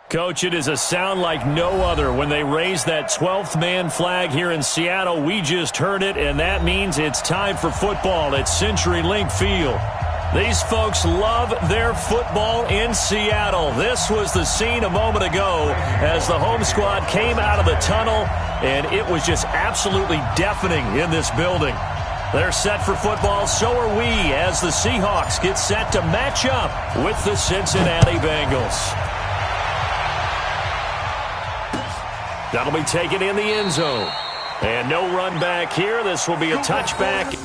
Coach, it is a sound like no other when they raise that 12th man flag here in Seattle. We just heard it, and that means it's time for football at CenturyLink Field. These folks love their football in Seattle. This was the scene a moment ago as the home squad came out of the tunnel, and it was just absolutely deafening in this building. They're set for football, so are we, as the Seahawks get set to match up with the Cincinnati Bengals. That'll be taken in the end zone. And no run back here. This will be a touchback.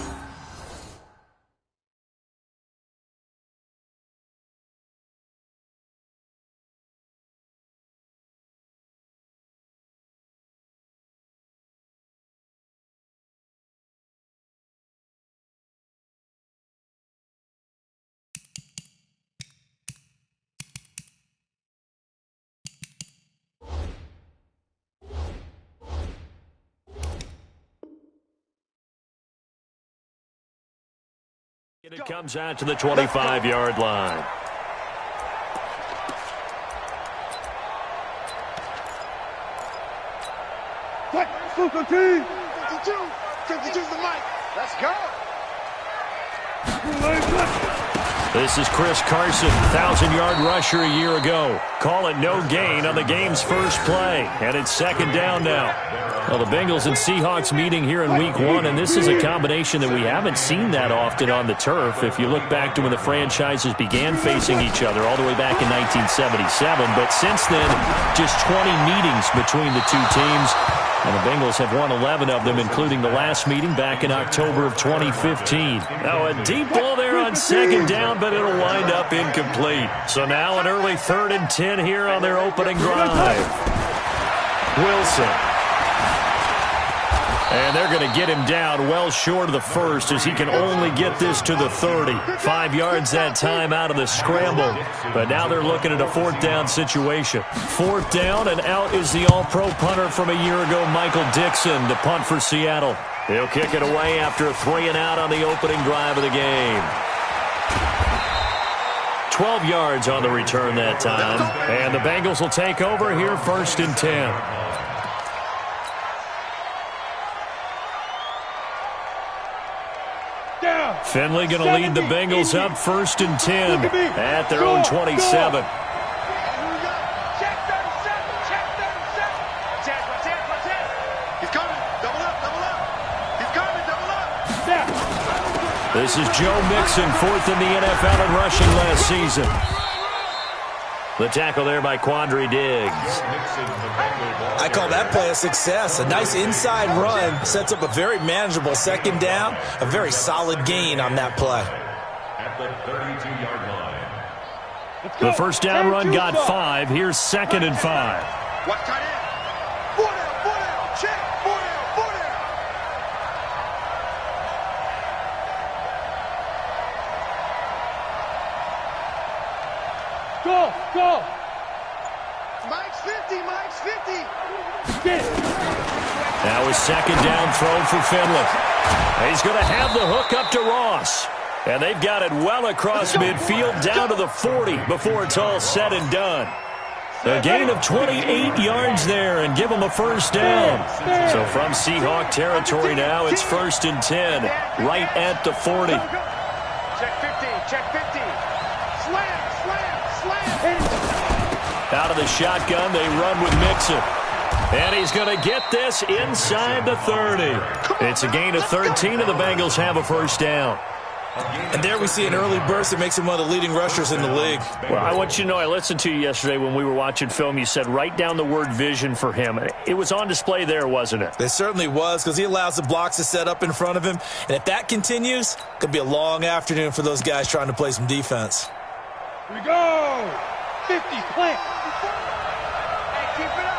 It comes out to the 25-yard line. What? 52, 52's the mic. Let's go. This is Chris Carson, 1,000-yard rusher a year ago. Call it no gain on the game's first play, and it's second down now. Well, the Bengals and Seahawks meeting here in Week 1, and this is a combination that we haven't seen that often on the turf. If you look back to when the franchises began facing each other all the way back in 1977, but since then, just 20 meetings between the two teams. And the Bengals have won 11 of them, including the last meeting back in October of 2015. Now a deep ball there on second down, but it'll wind up incomplete. So now an early 3rd and 10 here on their opening drive. Wilson. And they're going to get him down well short of the first as he can only get this to the 30. 5 yards that time out of the scramble. But now they're looking at a 4th down situation. 4th down, and out is the all-pro punter from a year ago, Michael Dixon, to punt for Seattle. He'll kick it away after a 3-and-out on the opening drive of the game. 12 yards on the return that time. And the Bengals will take over here 1st and 10. Finley going to lead the Bengals up 1st and 10 at their own 27. Check 37. He's coming. Double up. He's coming. Double up. This is Joe Mixon, 4th in the NFL in rushing last season. The tackle there by Quandre Diggs. I call that play a success. A nice inside run sets up a very manageable second down. A very solid gain on that play. At the 32-yard line. The first down run got 5. Here's 2nd and 5. Watch tight end. 4 down. Check. 4 down. Go. Mike's 50. Now his second down throw for Finley. He's going to have the hook up to Ross. And they've got it well across midfield down to the 40 before it's all said and done. A gain of 28 yards there and give them a first down. So from Seahawk territory now, it's 1st and 10 right at the 40. Check 50. Slam. Out of the shotgun, they run with Mixon. And he's going to get this inside the 30. It's a gain of 13, and the Bengals have a first down. And there we see an early burst that makes him one of the leading rushers in the league. Well, I want you to know, I listened to you yesterday when we were watching film. You said write down the word vision for him. It was on display there, wasn't it? It certainly was, because he allows the blocks to set up in front of him. And if that continues, it could be a long afternoon for those guys trying to play some defense. Here we go. 50, plant. Hey, keep it up.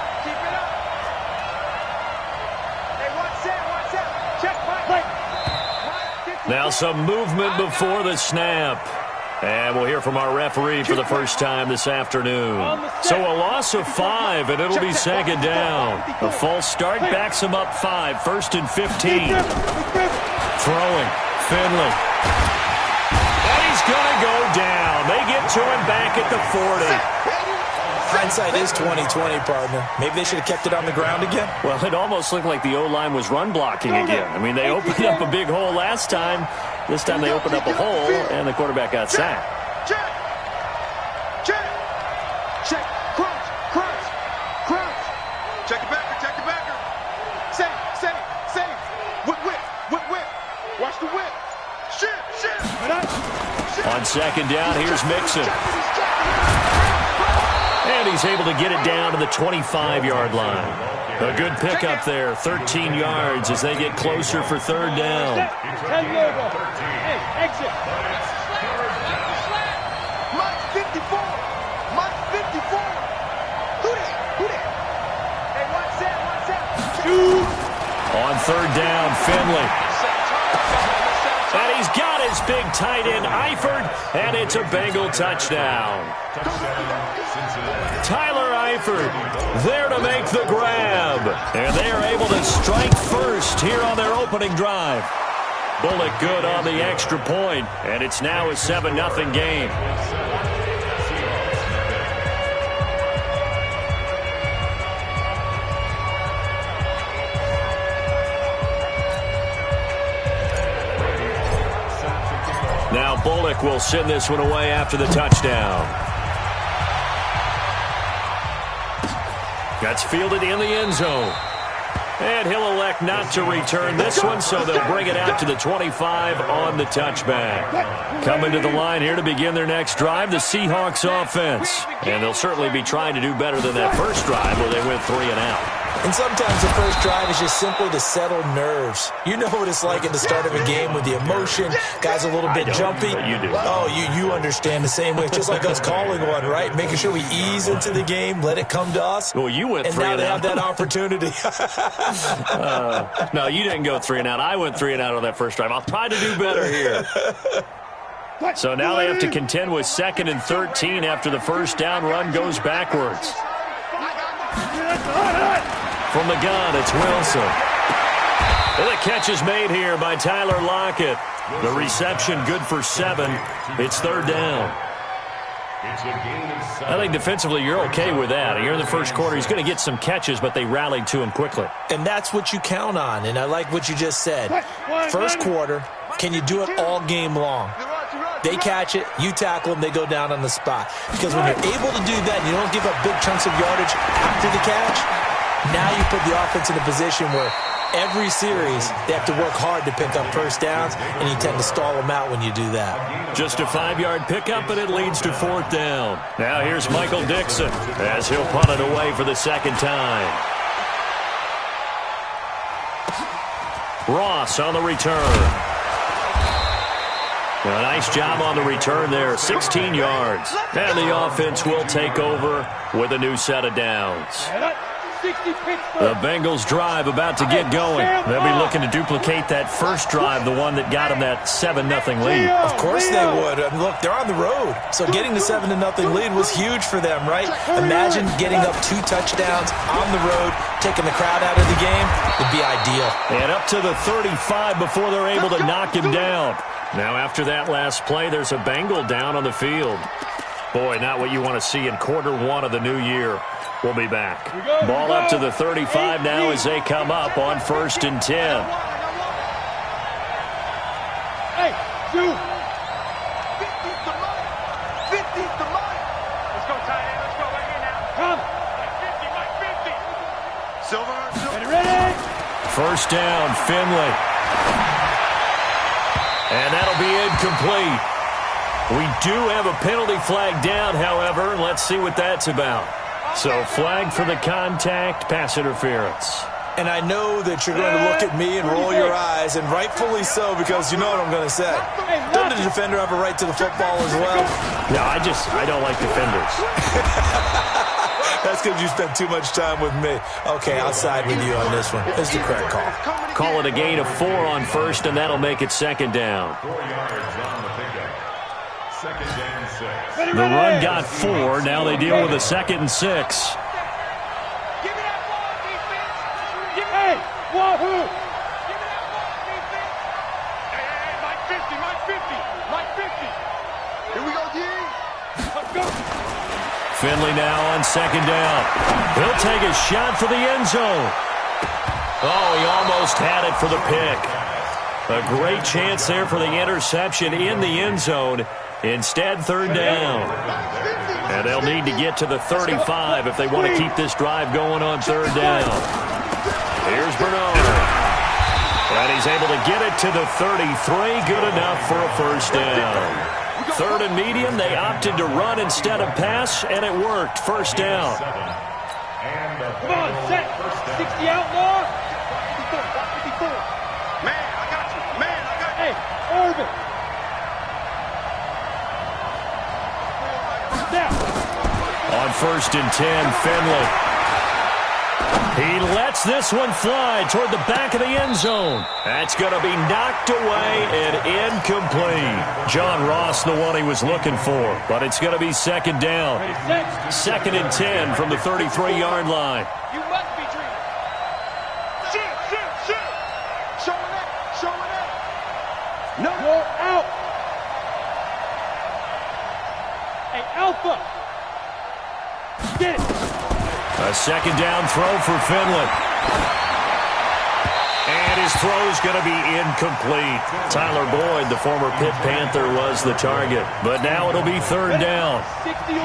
Hey, watch that. Check, Mike. Now some movement before the snap. And we'll hear from our referee for the first time this afternoon. So a loss of 5, and it'll be second down. A false start backs him up 5, 1st and 15. Throwing, Finley. And he's going to go down. They get to him back at the 40. Hindsight is 20/20, partner. Maybe they should have kept it on the ground again. Well, it almost looked like the O-line was run blocking again. I mean, they opened up a big hole last time. This time they opened up a hole, and the quarterback got sacked. Check. Check. Check. Crunch. Crunch. Crunch. Check the backer. Check the backer. Save. Save. Save. Whip. Whip. Whip. Whip. Watch the whip. Shit. Shit. On second down, here's Mixon. And he's able to get it down to the 25-yard line. A good pickup there, 13 yards as they get closer for third down. 10 logo. Hey, exit. Mike 54. Mike 54. Who that? Who that? Hey, what's that? What's that? On third down, Finley. And he's got his big tight end, Eifert, and it's a Bengal touchdown. Tyler Eifert there to make the grab. And they are able to strike first here on their opening drive. Bullock good on the extra point, and it's now a 7-0 game. Now Bullock will send this one away after the touchdown. That's fielded in the end zone. And he'll elect not to return this one, so they'll bring it out to the 25 on the touchback. Coming to the line here to begin their next drive, the Seahawks offense. And they'll certainly be trying to do better than that first drive where they went 3 and out. And sometimes the first drive is just simply to settle nerves. You know what it's like at the start of a game with the emotion. Guys a little bit jumpy. You do. Oh, you understand the same way. It's just like us calling one, right? Making sure we ease into the game, let it come to us. Well, you went 3 and out. And now they have that opportunity. No, you didn't go 3 and out. I went 3 and out on that first drive. I'll try to do better here. So now they have to contend with 2nd and 13 after the first down run goes backwards. From the gun, it's Wilson. And the catch is made here by Tyler Lockett. The reception good for 7. It's third down. I think defensively you're okay with that. Here in the first quarter, he's going to get some catches, but they rallied to him quickly. And that's what you count on, and I like what you just said. First quarter, can you do it all game long? They catch it, you tackle them, they go down on the spot. Because when you're able to do that and you don't give up big chunks of yardage after the catch, now you put the offense in a position where every series they have to work hard to pick up first downs, and you tend to stall them out when you do that. Just a 5-yard pickup, and it leads to 4th down. Now here's Michael Dixon as he'll punt it away for the second time. Ross on the return. A nice job on the return there, 16 yards. And the offense will take over with a new set of downs. The Bengals drive about to get going. They'll be looking to duplicate that first drive, the one that got them that 7-0 lead. Of course they would. Look, they're on the road. So getting the 7-0 lead was huge for them, right? Imagine getting up 2 touchdowns on the road, taking the crowd out of the game. Would be ideal. And up to the 35 before they're able to knock him down. Now after that last play, there's a Bengal down on the field. Boy, not what you want to see in quarter 1 of the new year. We'll be back. Ball up to the 35 now as they come up on 1st and 10. Hey, 2. 50's the money. 50's the money. Let's go, tight end. Let's go right here now. Come. 50, Mike 50. Silver. Ready? First down, Finley. And that'll be incomplete. We do have a penalty flag down, however, and let's see what that's about. So flag for the contact, pass interference. And I know that you're going to look at me and roll your eyes, and rightfully so, because you know what I'm going to say. Doesn't the defender have a right to the football as well? No, I don't like defenders. That's because you spent too much time with me. Okay, I'll side with you on this one. This is the correct call. Call it a gain of 4 on 1st, and that'll make it 2nd down. 4 yards on the pickup. 2nd and 6. The run got 4. Now they deal with a 2nd and 6. Give me that ball, defense. Hey, wahoo. Give me that ball, defense. Hey, Mike 50, Mike 50, Mike 50. Here we go, D. Let's go. Finley now on second down. He'll take a shot for the end zone. Oh, he almost had it for the pick. A great chance there for the interception in the end zone. Instead, third down. And they'll need to get to the 35 if they want to keep this drive going on third down. Here's Bernard. And he's able to get it to the 33. Good enough for a first down. Third and medium, they opted to run instead of pass, and it worked. First down. Come on, set. 60 outlaw. 54. Man, I got you. Man, I got you. Hey, Irvin. Now. On first and 10, Finley. He lets this one fly toward the back of the end zone. That's going to be knocked away and incomplete. John Ross, the one he was looking for, but it's going to be second down. Second and 10 from the 33-yard line. You must be dreaming. Shoot. Showing up. No. You're out. Hey, Alpha. Get it. A second down throw for Finley. And his throw's going to be incomplete. Tyler Boyd, the former Pitt Panther, was the target. But now it'll be third down.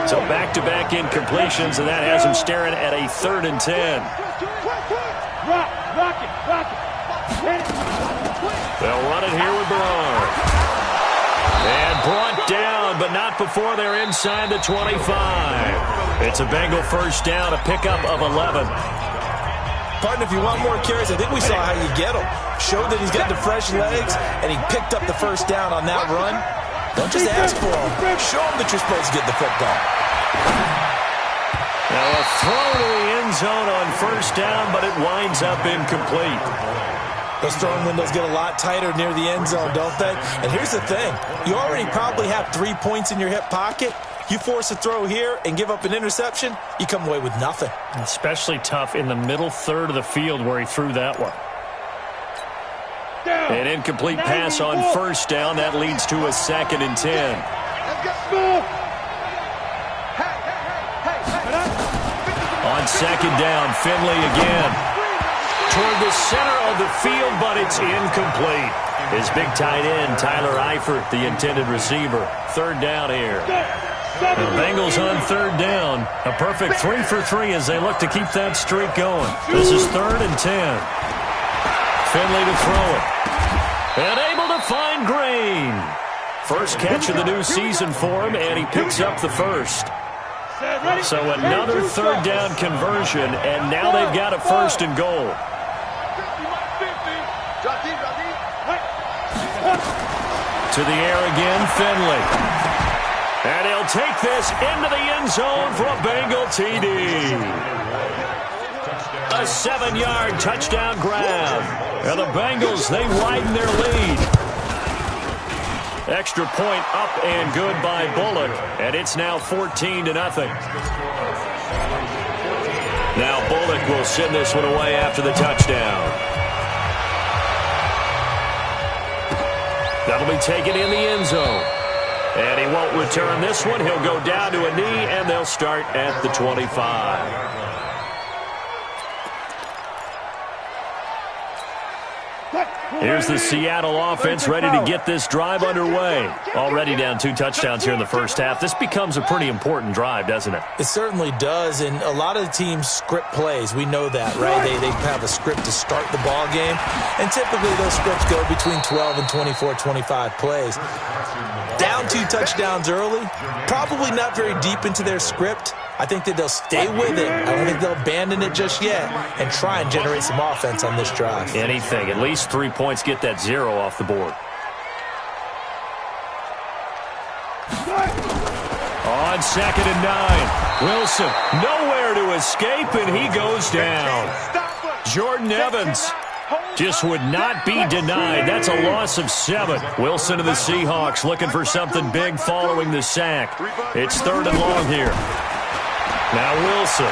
So back-to-back incompletions, and that has him staring at a third and 10. Rock it. They'll run it here with Bernard. And brought down, but not before they're inside the 25. It's a Bengal first down, a pickup of 11. Partner, if you want more carries, I think we saw how you get him. Showed that he's got the fresh legs, and he picked up the first down on that run. Don't just ask for him. Show him that you're supposed to get the football. Now a throw to the end zone on first down, but it winds up incomplete. Those throwing windows get a lot tighter near the end zone, don't they? And here's the thing. You already probably have 3 points in your hip pocket. You force a throw here and give up an interception, you come away with nothing. Especially tough in the middle third of the field where he threw that one. An incomplete pass on first down. That leads to a second and 10. On second down, Finley again. Toward the center of the field, but it's incomplete. His big tight end, Tyler Eifert, the intended receiver. Third down here. The Bengals on third down. A perfect 3 for 3 as they look to keep that streak going. This is third and 10. Finley to throw it. And able to find Green. First catch of the new season for him, and he picks up the first. So another third down conversion, and now they've got a first and goal. To the air again, Finley. And he'll take this into the end zone for a Bengal TD. A 7-yard touchdown grab. And the Bengals, they widen their lead. Extra point up and good by Bullock. And it's now 14-0. Now Bullock will send this one away after the touchdown. That'll be taken in the end zone. And he won't return this one. He'll go down to a knee, and they'll start at the 25. Here's the Seattle offense ready to get this drive underway. Already down 2 touchdowns here in the first half. This becomes a pretty important drive, doesn't it? It certainly does, and a lot of the teams script plays. We know that, right? They have a script to start the ball game, and typically those scripts go between 12 and 24, 25 plays. Down 2 touchdowns early, probably not very deep into their script. I think that they'll stay with it. I don't think they'll abandon it just yet and try and generate some offense on this drive. Anything. At least 3 points, get that 0 off the board. On second and 9, Wilson nowhere to escape, and he goes down. Jordan Evans just would not be denied. That's a loss of 7. Wilson to the Seahawks looking for something big following the sack. It's third and long here. Now Wilson.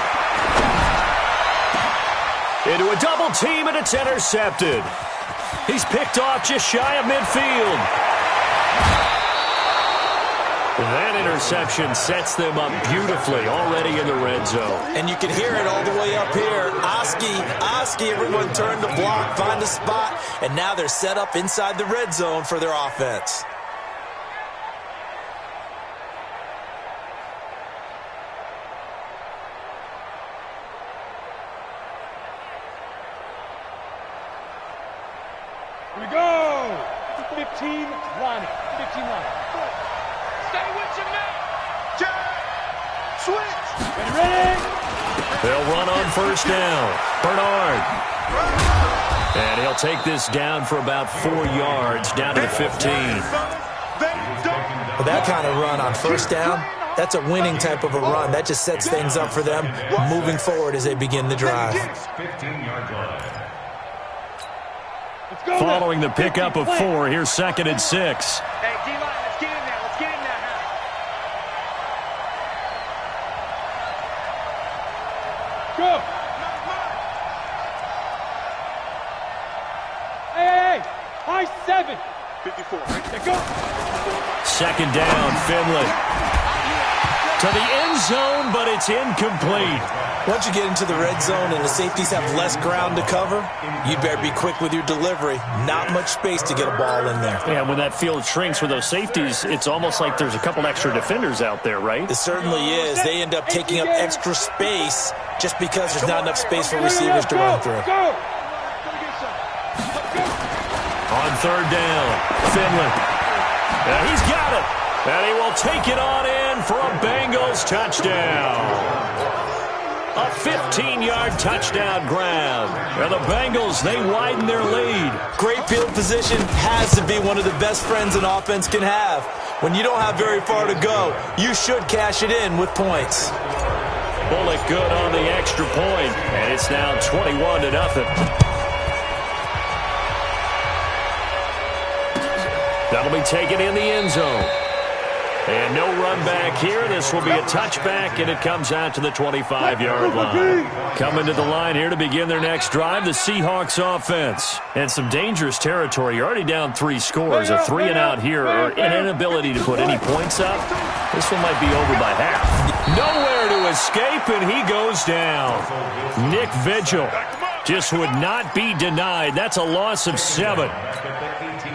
Into a double team, and it's intercepted. He's picked off just shy of midfield. That interception sets them up beautifully already in the red zone. And you can hear it all the way up here. Oski, everyone turned to block, find a spot, and now they're set up inside the red zone for their offense. Here we go! 15 line. 15 line. Stay with your man! Check! Switch! Ready? They'll run on first down. Bernard. And he'll take this down for about 4 yards, down to the 15. With that kind of run on first down, that's a winning type of a run. That just sets things up for them moving forward as they begin the drive. 15-yard line. Following the pickup of 4, here's 2nd and 6. Hey, D-line, let's get in there. Let's get in there now. Go! Hey! High 7! 54, right there, go! 2nd down, Finley. To the end zone, but it's incomplete. Once you get into the red zone and the safeties have less ground to cover, you better be quick with your delivery. Not much space to get a ball in there. Yeah, when that field shrinks with those safeties, it's almost like there's a couple extra defenders out there, right? It certainly is. They end up taking up extra space just because there's not enough space for receivers to run through. On 3rd down, Finley. And he's got it. And he will take it on in for a Bengals touchdown. A 15-yard touchdown grab. And the Bengals, they widen their lead. Great field position has to be one of the best friends an offense can have. When you don't have very far to go, you should cash it in with points. Bullet good on the extra point, and it's now 21-0. That'll be taken in the end zone. And no run back here. This will be a touchback, and it comes out to the 25-yard line. Coming to the line here to begin their next drive, the Seahawks offense. And some dangerous territory. You're already down 3 scores. A 3-and-out here, or an inability to put any points up. This one might be over by half. Nowhere to escape, and he goes down. Nick Vigil just would not be denied. That's a loss of 7.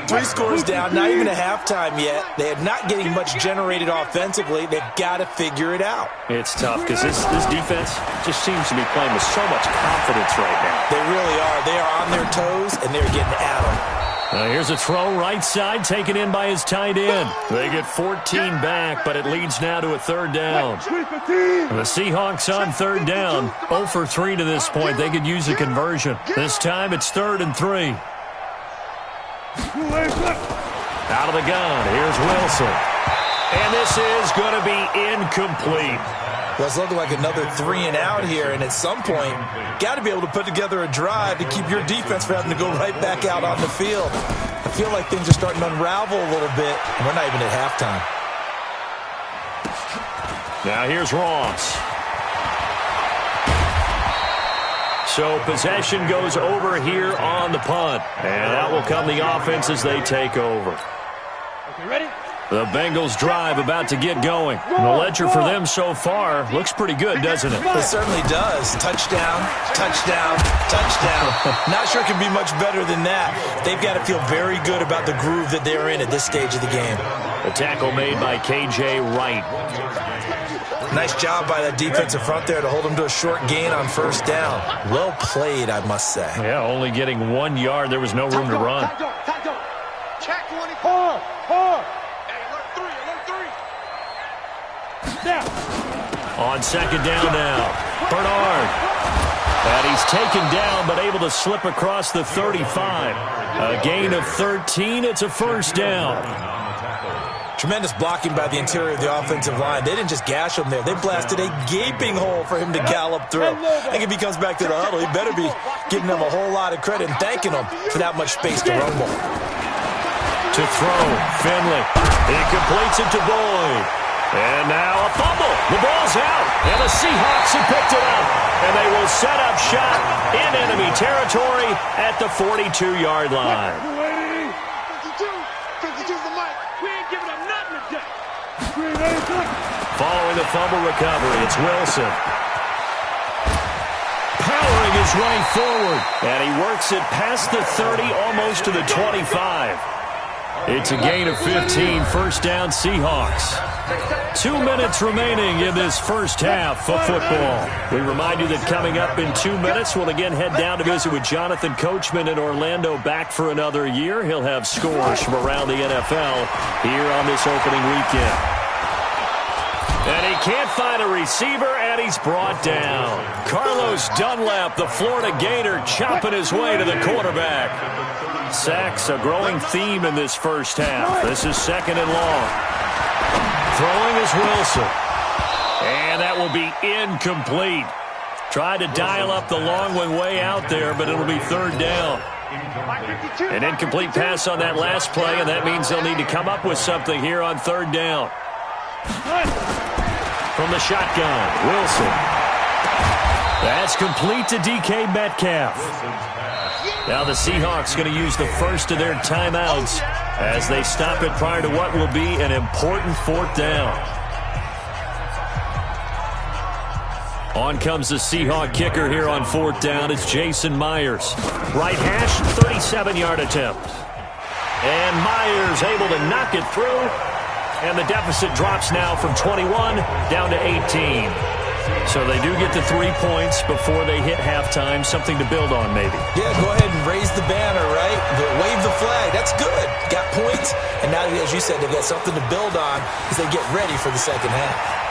3 scores down, not even a halftime yet. They are not getting much generated offensively. They've got to figure it out. It's tough because this defense just seems to be playing with so much confidence right now. They really are. They are on their toes, and they're getting at them. Here's a throw right side taken in by his tight end. They get 14 back, but it leads now to a 3rd down. The Seahawks on 3rd down. 0 for 3 to this point. They could use a conversion. This time it's 3rd and 3. Out of the gun, here's Wilson. And this is going to be incomplete. Well, it's looking like another 3-and-out here, and at some point, got to be able to put together a drive to keep your defense from having to go right back out on the field. I feel like things are starting to unravel a little bit, and we're not even at halftime. Now here's Ross. So possession goes over here on the punt. And out will come the offense as they take over. Okay, ready? The Bengals drive about to get going. And the ledger for them so far looks pretty good, doesn't it? It certainly does. Touchdown, touchdown, touchdown. Not sure it can be much better than that. They've got to feel very good about the groove that they're in at this stage of the game. A tackle made by K.J. Wright. Nice job by that defensive front there to hold them to a short gain on first down. Well played, I must say. Yeah, only getting 1 yard. There was no room to run. Check 24. Hey, alert 3. Down. On 2nd down now, Bernard. And he's taken down, but able to slip across the 35. A gain of 13. It's a 1st down. Tremendous blocking by the interior of the offensive line. They didn't just gash him there. They blasted a gaping hole for him to gallop through. I think if he comes back to the huddle, he better be giving them a whole lot of credit and thanking them for that much space to rumble. To throw, Finley. He completes it to Boyd. And now a fumble. The ball's out. And the Seahawks have picked it up. And they will set up shop in enemy territory at the 42-yard line. Following the fumble recovery, it's Wilson. Powering his way forward. And he works it past the 30, almost to the 25. It's a gain of 15, first down Seahawks. 2 minutes remaining in this first half of football. We remind you that coming up in 2 minutes, we'll again head down to visit with Jonathan Coachman in Orlando, back for another year. He'll have scores from around the NFL here on this opening weekend. And he can't find a receiver, and he's brought down. Carlos Dunlap, the Florida Gator, chopping his way to the quarterback. Sacks, a growing theme in this first half. This is second and long. Throwing is Wilson. And that will be incomplete. Tried to dial up the long one way out there, but it'll be third down. An incomplete pass on that last play, and that means they'll need to come up with something here on third down. From the shotgun, Wilson. That's complete to DK Metcalf. Now the Seahawks going to use the first of their timeouts as they stop it prior to what will be an important fourth down. On comes the Seahawk kicker here on fourth down. It's Jason Myers. Right hash, 37-yard attempt. And Myers able to knock it through. And the deficit drops now from 21 down to 18. So they do get the 3 points before they hit halftime. Something to build on, maybe. Yeah, go ahead and raise the banner, right? Wave the flag. That's good. Got points. And now, as you said, they've got something to build on as they get ready for the second half.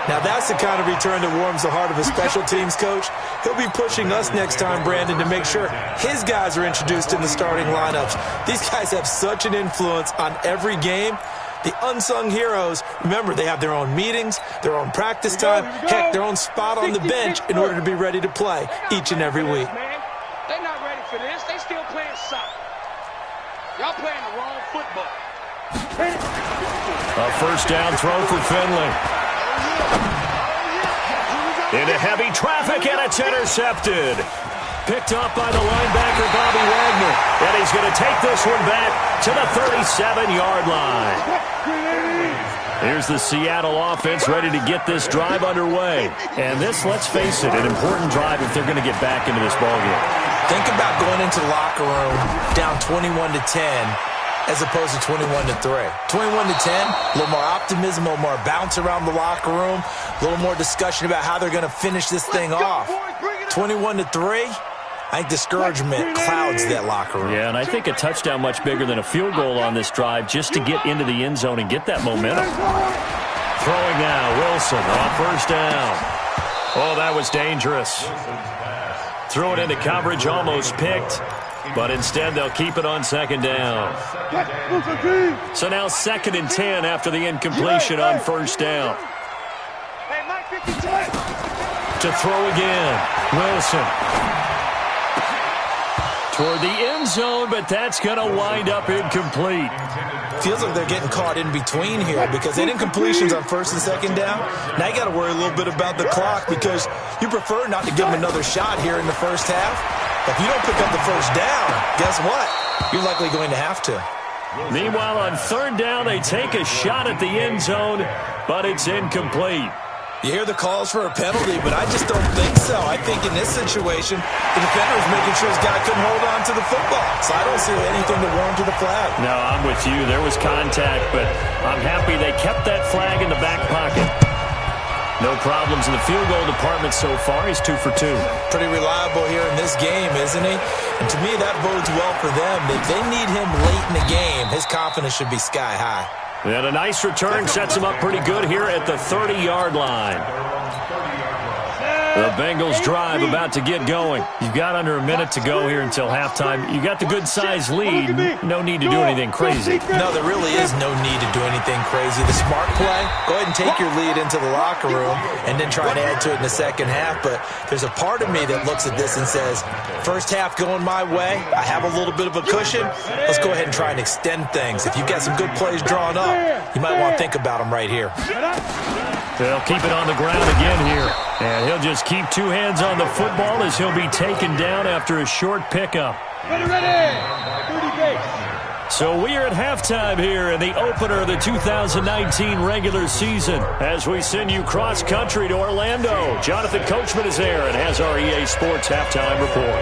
Now, that's the kind of return that warms the heart of a special teams coach. He'll be pushing us next time, Brandon, to make sure his guys are introduced in the starting lineups. These guys have such an influence on every game. The unsung heroes, remember, they have their own meetings, their own practice time, heck, their own spot on the bench in order to be ready to play each and every week. They're not ready for this. They still playing soccer. Y'all playing the wrong football. A first down throw for Finley. Into heavy traffic, and it's intercepted. Picked up by the linebacker, Bobby Wagner. And he's going to take this one back to the 37-yard line. Here's the Seattle offense ready to get this drive underway. And this, let's face it, an important drive if they're going to get back into this ballgame. Think about going into the locker room down 21-10 as opposed to 21-3. 21-10, a little more optimism, a little more bounce around the locker room, a little more discussion about how they're going to finish this thing off. 21-3, I think discouragement clouds that locker room. Yeah, and I think a touchdown much bigger than a field goal on this drive just to get into the end zone and get that momentum. Throwing now, Wilson on first down. Oh, that was dangerous. Threw it into coverage, almost picked. But instead, they'll keep it on second down. So now 2nd and 10 after the incompletion on first down. To throw again, Wilson. Toward the end zone, but that's going to wind up incomplete. Feels like they're getting caught in between here because they did incompletions on first and second down. Now you got to worry a little bit about the clock because you prefer not to give them another shot here in the first half. If you don't pick up the first down, guess what? You're likely going to have to. Meanwhile, on third down, they take a shot at the end zone, but it's incomplete. You hear the calls for a penalty, but I just don't think so. I think in this situation, the defender is making sure his guy couldn't hold on to the football. So I don't see anything to warrant to the flag. No, I'm with you. There was contact, but I'm happy they kept that flag in the back pocket. No problems in the field goal department so far. He's 2 for 2. Pretty reliable here in this game, isn't he? And to me, that bodes well for them. If they need him late in the game, his confidence should be sky high. And a nice return sets him up pretty good here at the 30-yard line. The Bengals drive about to get going. You've got under a minute to go here until halftime. You got the good-sized lead. No need to do anything crazy. No, there really is no need to do anything crazy. The smart play, go ahead and take your lead into the locker room and then try and add to it in the second half. But there's a part of me that looks at this and says, first half going my way, I have a little bit of a cushion. Let's go ahead and try and extend things. If you've got some good plays drawn up, you might want to think about them right here. They'll keep it on the ground again here. And he'll just keep 2 hands on the football as he'll be taken down after a short pickup. Ready. So we are at halftime here in the opener of the 2019 regular season as we send you cross-country to Orlando. Jonathan Coachman is there and has our EA Sports halftime report.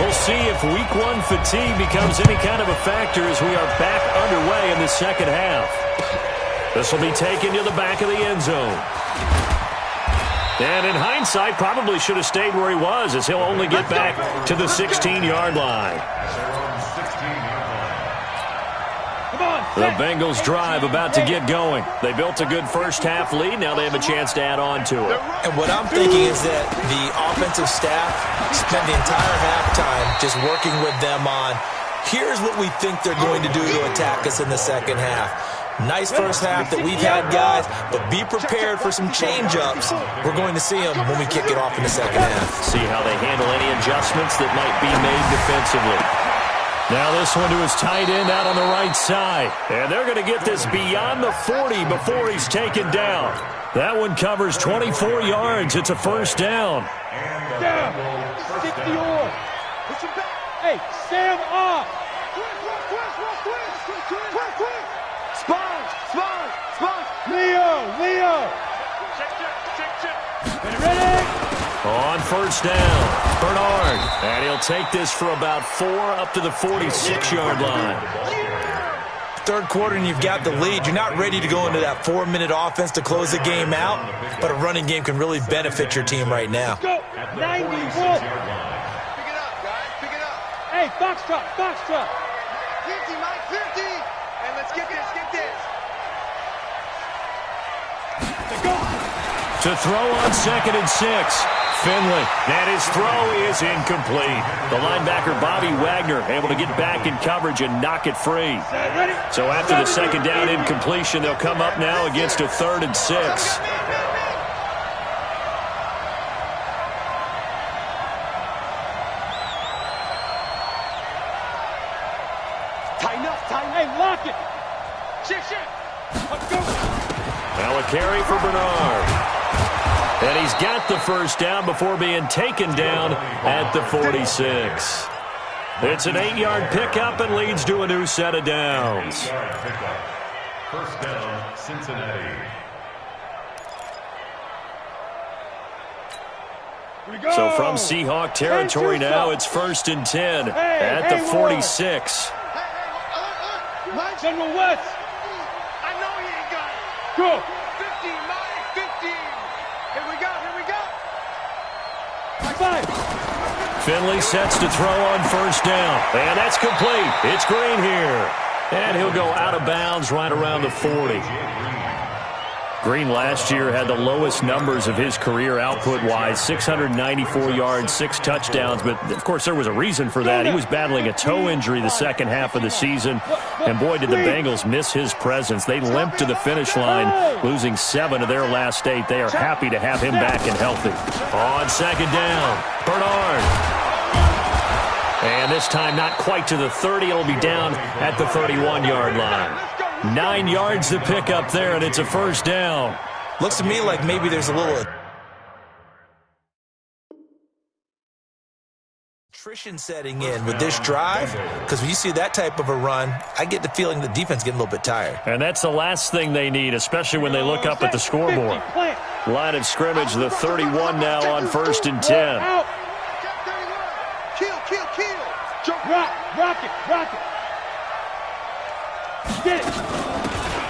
We'll see if week one fatigue becomes any kind of a factor as we are back underway in the second half. This will be taken to the back of the end zone. And in hindsight, probably should have stayed where he was as he'll only get back to the 16-yard line. The Bengals drive about to get going. They built a good first-half lead. Now they have a chance to add on to it. And what I'm thinking is that the offensive staff spent the entire halftime just working with them on, here's what we think they're going to do to attack us in the second half. Nice first half that we've had, guys, but be prepared for some change-ups. We're going to see them when we kick it off in the second half. See how they handle any adjustments that might be made defensively. Now this one to his tight end out on the right side. And they're going to get this beyond the 40 before he's taken down. That one covers 24 yards. It's a first down. Down. 60 on. Hey, Sam off. Spons. Leo. Ready? On first down, Bernard. And he'll take this for about 4 up to the 46-yard line. Third quarter and you've got the lead. You're not ready to go into that 4-minute offense to close the game out, but a running game can really benefit your team right now. Go. 90. Pick it up, guys. Pick it up. Hey, Foxtrot. 50, Mike, 50. And let's get this. To throw on 2nd and 6. Finley. And his throw is incomplete. The linebacker, Bobby Wagner, able to get back in coverage and knock it free. So after the second down incompletion, they'll come up now against a 3rd and 6. Tighten up. Hey, lock it. Shit. Let's go. Now a carry for Bernard. And he's got the first down before being taken down at the 46. It's an 8-yard pickup and leads to a new set of downs. First down, Cincinnati. So from Seahawk territory now, it's 1st and 10 at the 46. General West. I know he ain't got it. Go. 15, Mike, 15. Here we go. 5. Finley sets to throw on first down. And that's complete. It's Green here. And he'll go out of bounds right around the 40. Green last year had the lowest numbers of his career output-wise, 694 yards, 6 touchdowns. But, of course, there was a reason for that. He was battling a toe injury the second half of the season. And, boy, did the Bengals miss his presence. They limped to the finish line, losing 7 of their last 8. They are happy to have him back and healthy. On second down, Bernard. And this time not quite to the 30. It'll be down at the 31-yard line. 9 yards to pick up there, and it's a first down. Looks to me like maybe there's a little attrition setting in with this drive, because when you see that type of a run, I get the feeling the defense is getting a little bit tired. And that's the last thing they need, especially when they look up at the scoreboard. Line of scrimmage, the 31 now on 1st and 10. Kill. Rock it. Get it.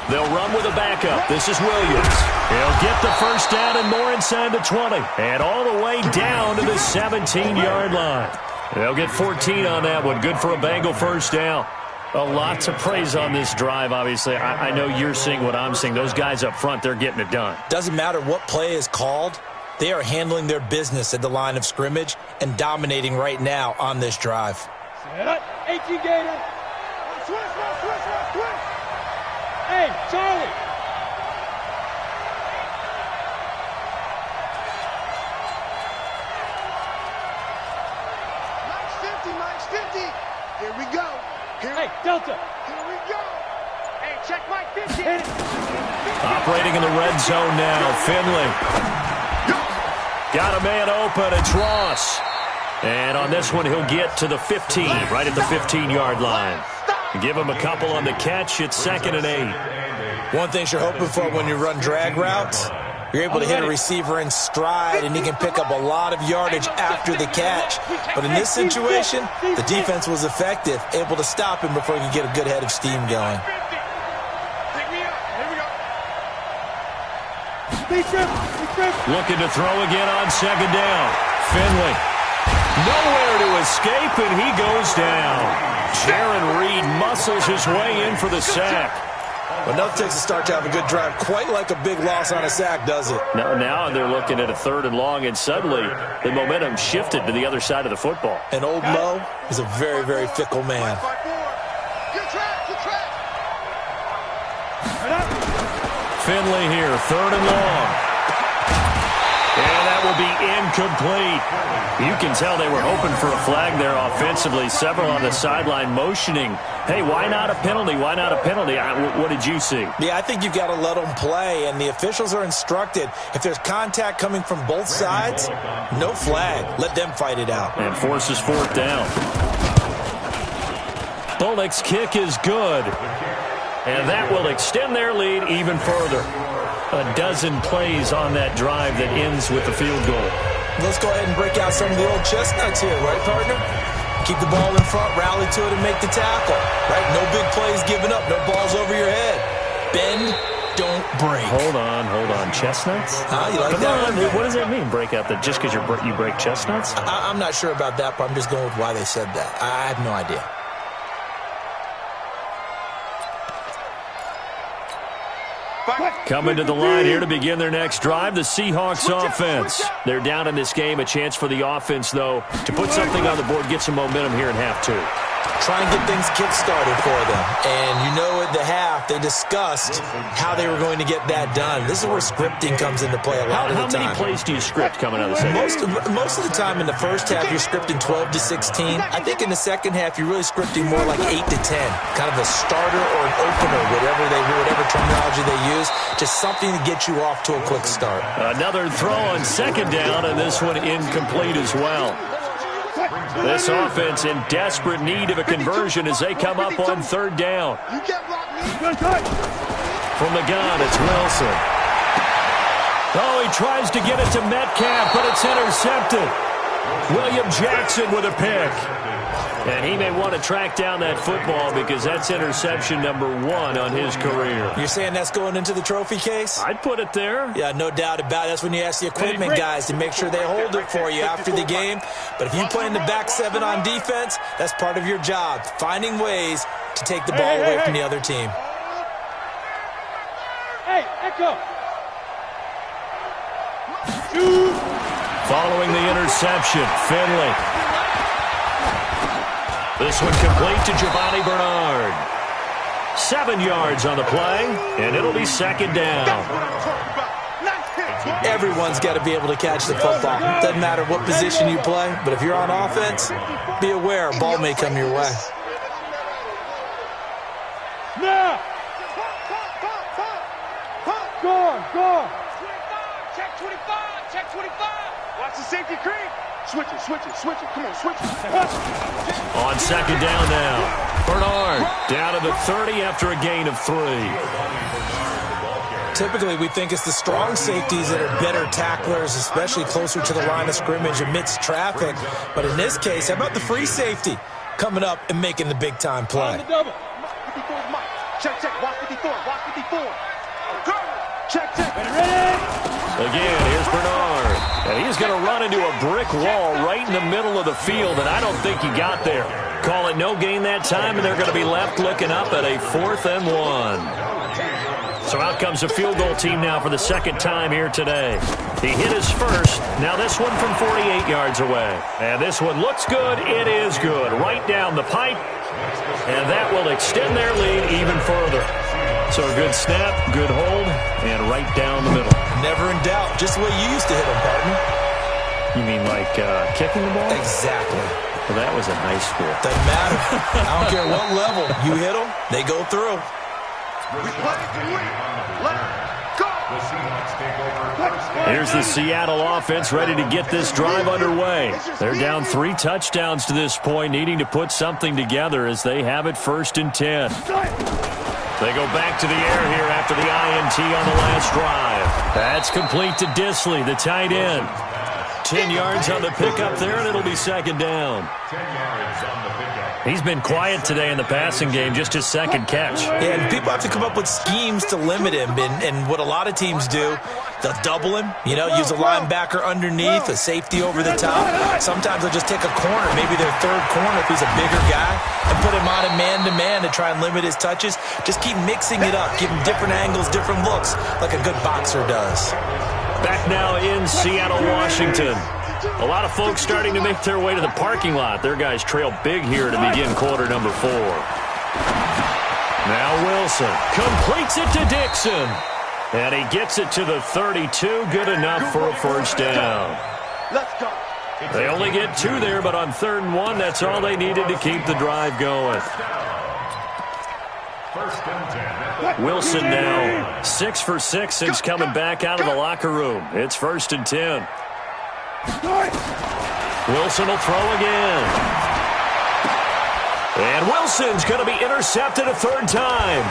They'll run with a backup. This is Williams. He'll get the first down and more inside the 20. And all the way down to the 17-yard line. They'll get 14 on that one. Good for a Bengal first down. A lot to praise on this drive, obviously. I know you're seeing what I'm seeing. Those guys up front, they're getting it done. Doesn't matter what play is called. They are handling their business at the line of scrimmage and dominating right now on this drive. 18 Gator. Switch. Hey, Charlie. Mike's 50. Here we go. Hey, Delta. Here we go. Hey, check Mike 50. Operating in the red zone now, Finley. Got a man open, it's Ross. And on this one, he'll get to the 15, right at the 15-yard line. Stop. Give him a couple on the catch. It's 2nd and 8. One thing you're hoping for when you run drag routes, you're able to hit a receiver in stride, and he can pick up a lot of yardage after the catch. But in this situation, the defense was effective, able to stop him before he could get a good head of steam going. Looking to throw again on 2nd down. Finley. Nowhere to escape, and he goes down. Jaron Reed muscles his way in for the sack. But nothing takes a start to have a good drive, quite like a big loss on a sack, does it? Now they're looking at a 3rd and long, and suddenly the momentum shifted to the other side of the football. And old Mo is a very, very fickle man. Finley here, 3rd and long. And that will be incomplete. You can tell they were hoping for a flag there offensively. Several on the sideline motioning. Hey, why not a penalty? Why not a penalty? What did you see? Yeah, I think you've got to let them play, and the officials are instructed. If there's contact coming from both sides, no flag. Let them fight it out. And forces 4th down. Bullock's kick is good. And that will extend their lead even further. A dozen plays on that drive that ends with the field goal. Let's go ahead and break out some of the old chestnuts here, right, partner? Keep the ball in front, rally to it, and make the tackle. Right? No big plays given up, no balls over your head. Bend, don't break. Hold on. Chestnuts? You like that? What does that mean, break out? Just because you break chestnuts? I'm not sure about that, but I'm just going with why they said that. I have no idea. Coming to the line here to begin their next drive, the Seahawks offense. They're down in this game. A chance for the offense, though, to put something on the board, get some momentum here in half 2. Try and get things kick-started for them. And you know at the half, they discussed how they were going to get that done. This is where scripting comes into play a lot of the time. How many plays do you script coming out of the second? Most of the time in the first half, you're scripting 12 to 16. I think in the second half, you're really scripting more like 8 to 10. Kind of a starter or an opener, whatever terminology they use. Just something to get you off to a quick start. Another throw on 2nd down, and this one incomplete as well. This offense in desperate need of a conversion as they come up on 3rd down. From the gun, it's Wilson. Oh, he tries to get it to Metcalf, but it's intercepted. William Jackson with a pick. And he may want to track down that football because that's interception number 1 on his career. You're saying that's going into the trophy case? I'd put it there. Yeah, no doubt about it. That's when you ask the equipment guys to make sure they hold it for you after the game. But if you play in the back 7 on defense, that's part of your job, finding ways to take the ball away from the other team. Hey, Echo. Following the interception, Finley. This one complete to Giovanni Bernard. 7 yards on the play, and it'll be 2nd down. Everyone's got to be able to catch the football. Doesn't matter what position you play, but if you're on offense, be aware a ball may come your way. Now! Go! Check 25, check 25. Watch the safety creep. Switch it. Come on, switch it. On 2nd down now. Bernard down to the 30 after a gain of 3. Typically, we think it's the strong safeties that are better tacklers, especially closer to the line of scrimmage amidst traffic. But in this case, how about the free safety coming up and making the big-time play? On the double. 54 is Mike. Check. Watch 54. Check. Ready? Again, here's Bernard. And he's going to run into a brick wall right in the middle of the field, and I don't think he got there. Call it no gain that time, and they're going to be left looking up at a 4th and 1. So out comes a field goal team now for the 2nd time here today. He hit his first. Now this one from 48 yards away. And this one looks good. It is good. Right down the pipe. And that will extend their lead even further. So a good snap, good hold, and right down the middle. Never in doubt. Just the way you used to hit them, partner. You mean like kicking the ball? Exactly. Well, that was in high school. Doesn't matter. I don't care what level. You hit them, they go through. We play it, let go. Here's the Seattle offense ready to get this drive underway. They're down 3 touchdowns to this point, needing to put something together as they have it 1st and 10. They go back to the air here after the INT on the last drive. That's complete to Disley, the tight end. 10 yards on the pickup there, and it'll be 2nd down. 10 yards on the pickup. He's been quiet today in the passing game, just his 2nd catch. Yeah, and people have to come up with schemes to limit him. And what a lot of teams do, they'll double him, use a linebacker underneath, a safety over the top. Sometimes they'll just take a corner, maybe their 3rd corner if he's a bigger guy, and put him on a man-to-man to try and limit his touches. Just keep mixing it up, give him different angles, different looks, like a good boxer does. Back now in Seattle, Washington. A lot of folks starting to make their way to the parking lot. Their guys trail big here to begin quarter number 4. Now Wilson completes it to Dixon. And he gets it to the 32. Good enough for a 1st down. Let's go. They only get 2 there, but on 3rd and 1, that's all they needed to keep the drive going. 1st and 10. Wilson now 6 for 6 since coming back out of the locker room. It's 1st and 10. Wilson will throw again. And Wilson's going to be intercepted a 3rd time.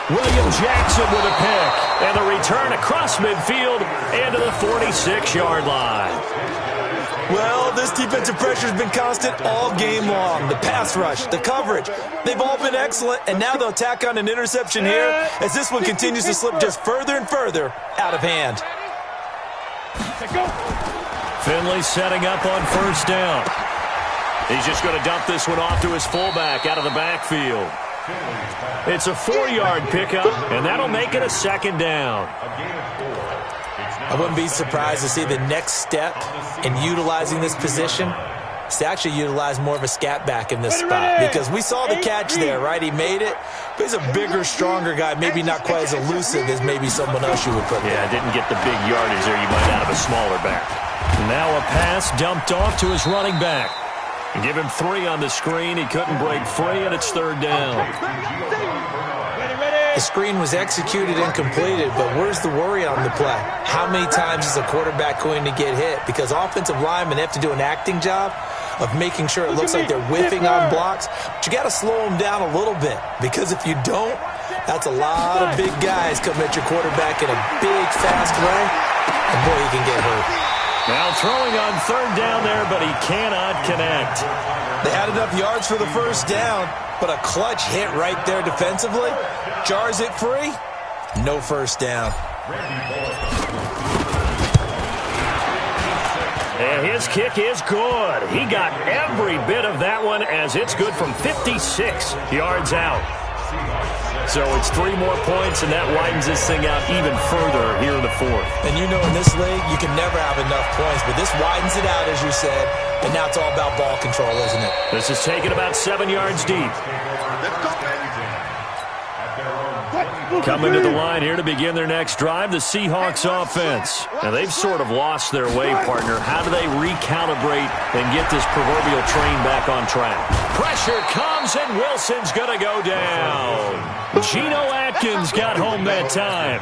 William Jackson with a pick. And the return across midfield and to the 46-yard line. Well, this defensive pressure has been constant all game long. The pass rush, the coverage, they've all been excellent, and now they'll tack on an interception here as this one continues to slip just further and further out of hand. Finley setting up on 1st down. He's just going to dump this one off to his fullback out of the backfield. It's a 4-yard pickup, and that'll make it a 2nd down. I wouldn't be surprised to see the next step in utilizing this position is to actually utilize more of a scat back in this spot, because we saw the catch there, right? He made it, but he's a bigger, stronger guy, maybe not quite as elusive as maybe someone else you would put there. Yeah, didn't get the big yardage there you might out of a smaller back. Now a pass dumped off to his running back. Give him 3 on the screen. He couldn't break free, and it's 3rd down. The screen was executed and completed, but where's the worry on the play? How many times is a quarterback going to get hit? Because offensive linemen have to do an acting job of making sure it looks like they're whiffing on blocks. But you got to slow them down a little bit, because if you don't, that's a lot of big guys coming at your quarterback in a big, fast way, and boy, he can get hurt. Now throwing on 3rd down there, but he cannot connect. They had enough yards for the 1st down, but a clutch hit right there defensively jars it free. No 1st down. And his kick is good. He got every bit of that one, as it's good from 56 yards out. So it's 3 more points, and that widens this thing out even further here in the 4th. And you know, in this league, you can never have enough points, but this widens it out, as you said, and now it's all about ball control, isn't it? This is taken about 7 yards deep. Coming to the line here to begin their next drive, the Seahawks offense. Now, they've sort of lost their way, partner. How do they recalibrate and get this proverbial train back on track? Pressure comes, and Wilson's going to go down. Geno Atkins got home that time.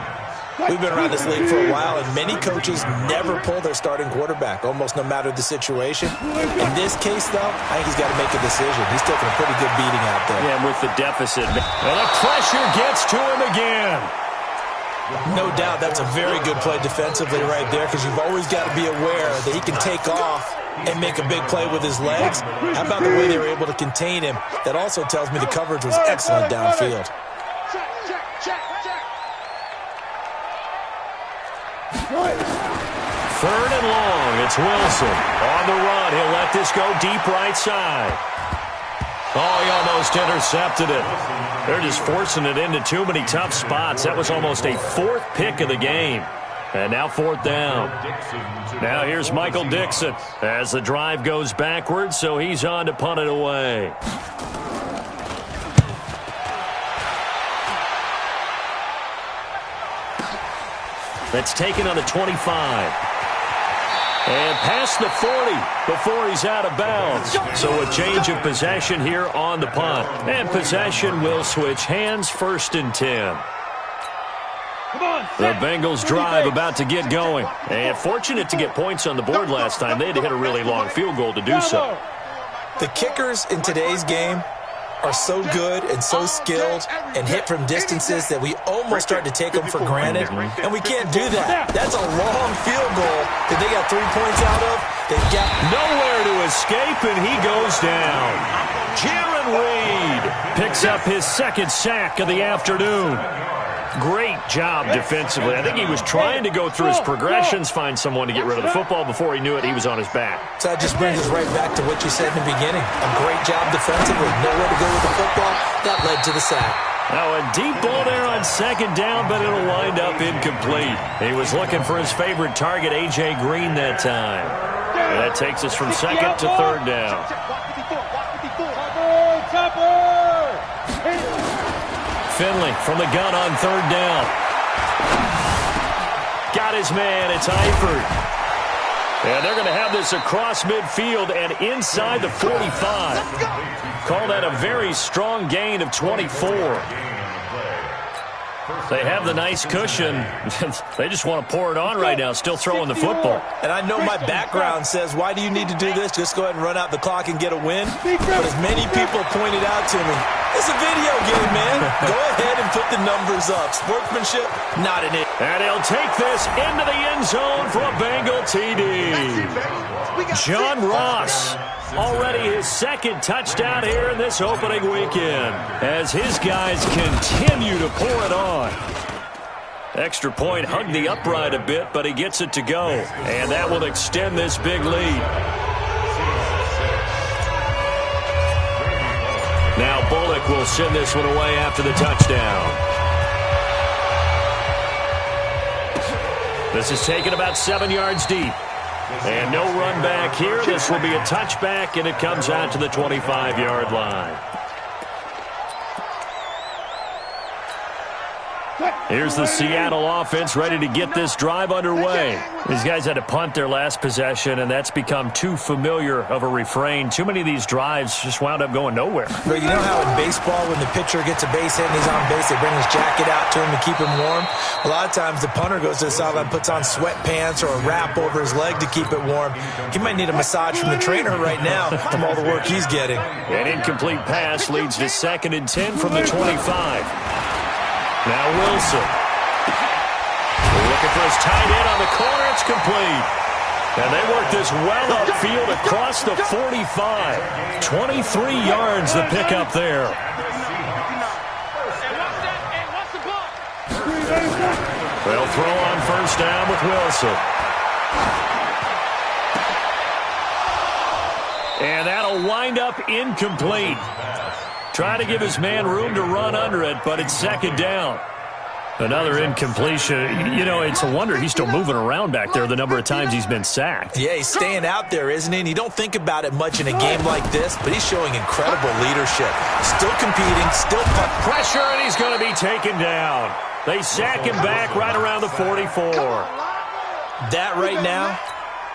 We've been around this league for a while, and many coaches never pull their starting quarterback, almost no matter the situation. In this case, though, I think he's got to make a decision. He's taking a pretty good beating out there. Yeah, with the deficit. And the pressure gets to him again. No doubt that's a very good play defensively right there, because you've always got to be aware that he can take off and make a big play with his legs. How about the way they were able to contain him? That also tells me the coverage was excellent downfield. Third and long. It's Wilson. On the run. He'll let this go deep right side. Oh, he almost intercepted it. They're just forcing it into too many tough spots. That was almost a 4th pick of the game. And now 4th down. Now here's Michael Dixon as the drive goes backwards, so he's on to punt it away. That's taken on the 25. And past the 40 before he's out of bounds. So a change of possession here on the punt. And possession will switch hands, 1st and 10. The Bengals drive about to get going. And fortunate to get points on the board last time. They had to hit a really long field goal to do so. The kickers in today's game are so good and so skilled and hit from distances that we almost start to take them for granted, and we can't do that. That's a long field goal that they got 3 points out of. They've got nowhere to escape, and he goes down. Jaron Reed picks up his second sack of the afternoon. Great job defensively. I think he was trying to go through his progressions, find someone to get rid of the football. Before he knew it, he was on his back. So that just brings us right back to what you said in the beginning. A great job defensively. Nowhere to go with the football. That led to the sack. Now a deep ball there on second down, but it'll wind up incomplete. He was looking for his favorite target, A.J. Green, that time. And that takes us from second to third down. Finley from the gun on third down. Got his man. It's Eifert. And they're going to have this across midfield and inside the 45. Call that a very strong gain of 24. They have the nice cushion. They just want to pour it on right now, still throwing the football. And I know my background says, why do you need to do this? Just go ahead and run out the clock and get a win. But as many people pointed out to me, it's a video game, man. Go ahead and put the numbers up. Sportsmanship, not an it. And he'll take this into the end zone for a Bengal TD. John Ross, already his second touchdown here in this opening weekend, as his guys continue to pour it on. Extra point hugged the upright a bit, but he gets it to go. And that will extend this big lead. Now Bullock will send this one away after the touchdown. This is taken about 7 yards deep. And no run back here. This will be a touchback, and it comes out to the 25-yard line. Here's the Seattle offense ready to get this drive underway. These guys had to punt their last possession, and that's become too familiar of a refrain. Too many of these drives just wound up going nowhere. But you know how in baseball, when the pitcher gets a base hit and he's on base, they bring his jacket out to him to keep him warm? A lot of times the punter goes to the sideline, puts on sweatpants or a wrap over his leg to keep it warm. He might need a massage from the trainer right now from all the work he's getting. An incomplete pass leads to 2nd and 10 from the 25. Now Wilson. Looking for his tight end on the corner. It's complete. And they work this well upfield across the 45. 23 yards the pickup there. They'll throw on first down with Wilson. And that'll wind up incomplete. Trying to give his man room to run under it, but it's 2nd down. Another incompletion. You know, it's a wonder he's still moving around back there the number of times he's been sacked. Yeah, he's staying out there, isn't he? And you don't think about it much in a game like this, but he's showing incredible leadership. Still competing, still pressure, and he's going to be taken down. They sack him back right around the 44. That right now,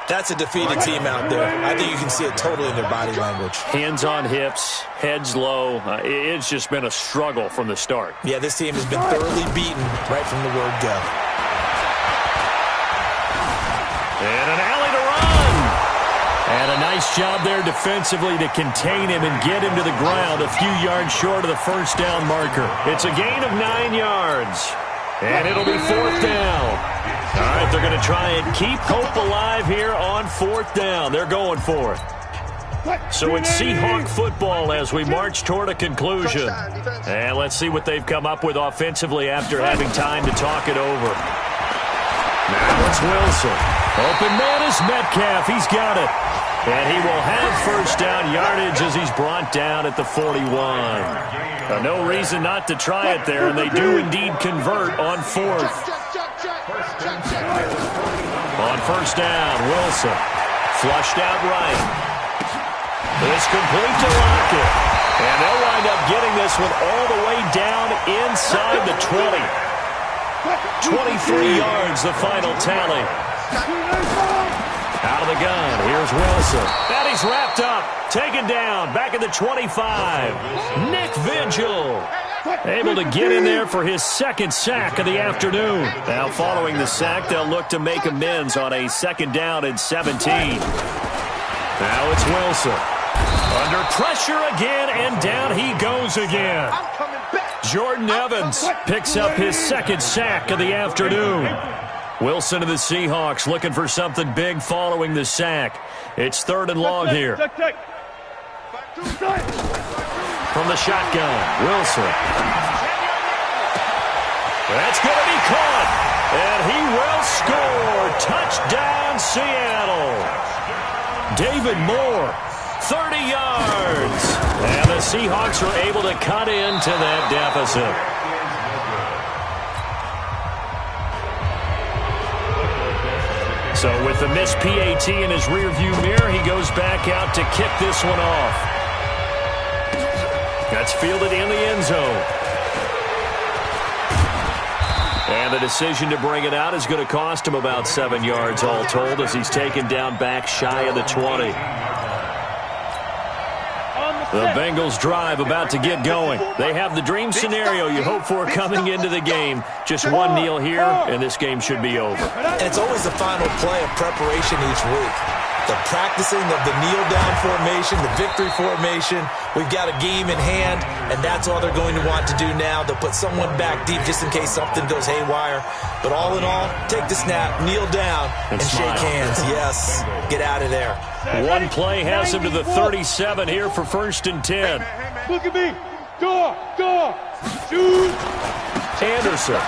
that's a defeated team out there. I think you can see it totally in their body language. Hands on hips, heads low. It's just been a struggle from the start. Yeah, this team has been thoroughly beaten right from the word go. And an alley to run. And a nice job there defensively to contain him and get him to the ground a few yards short of the first down marker. It's a gain of 9 yards. And it'll be 4th down. All right, they're going to try and keep hope alive here on 4th down. They're going for it. So it's Seahawk football as we march toward a conclusion. And let's see what they've come up with offensively after having time to talk it over. Now it's Wilson. Open man is Metcalf. He's got it. And he will have first down yardage as he's brought down at the 41. No reason not to try it there, and they do indeed convert on 4th. On first down, Wilson. Flushed out right. It's complete to Lockett. And they'll wind up getting this one all the way down inside the 20. 23 yards, the final tally. Out of the gun, here's Wilson. And he's wrapped up, taken down, back at the 25. Nick Vigil Able to get in there for his second sack of the afternoon. Now following the sack, they'll look to make amends on a 2nd down and 17. Now it's Wilson. Under pressure again, and down he goes again. Jordan Evans picks up his 2nd sack of the afternoon. Wilson and the Seahawks looking for something big following the sack. It's 3rd and long here. From the shotgun, Wilson. That's going to be caught. And he will score. Touchdown, Seattle. David Moore, 30 yards. And the Seahawks are able to cut into that deficit. So with the missed PAT in his rearview mirror, he goes back out to kick this one off. That's fielded in the end zone. And the decision to bring it out is going to cost him about 7 yards all told as he's taken down back shy of the 20. The Bengals drive about to get going. They have the dream scenario you hope for coming into the game. Just one kneel here, and this game should be over. And it's always the final play of preparation each week. The practicing of the kneel-down formation, the victory formation. We've got a game in hand, and that's all they're going to want to do now. They'll put someone back deep just in case something goes haywire. But all in all, take the snap, kneel down, and shake hands. Yes, get out of there. One play has him to the 37 here for 1st and 10. Look at me. Go, shoot. Anderson.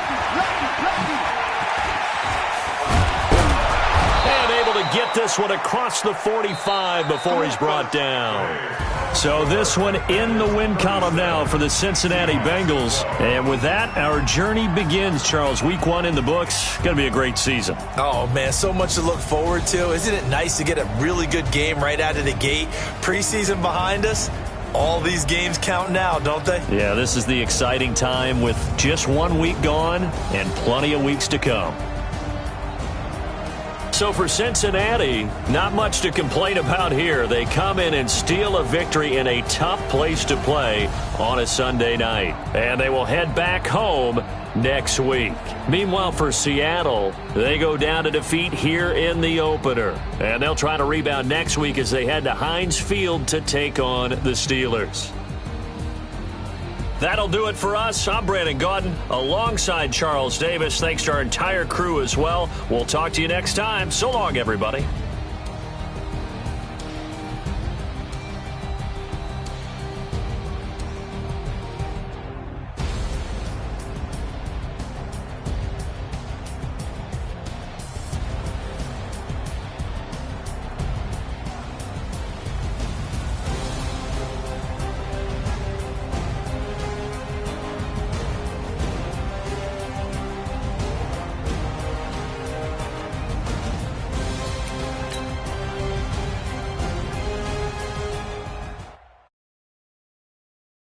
And able to get this one across the 45 before he's brought down. So this one in the win column now for the Cincinnati Bengals. And with that, our journey begins, Charles. Week 1 in the books. Going to be a great season. Oh, man, so much to look forward to. Isn't it nice to get a really good game right out of the gate? Preseason behind us. All these games count now, don't they? Yeah, this is the exciting time with just 1 week gone and plenty of weeks to come. So for Cincinnati, not much to complain about here. They come in and steal a victory in a tough place to play on a Sunday night. And they will head back home next week. Meanwhile, for Seattle, they go down to defeat here in the opener. And they'll try to rebound next week as they head to Heinz Field to take on the Steelers. That'll do it for us. I'm Brandon Gaudin alongside Charles Davis. Thanks to our entire crew as well. We'll talk to you next time. So long, everybody.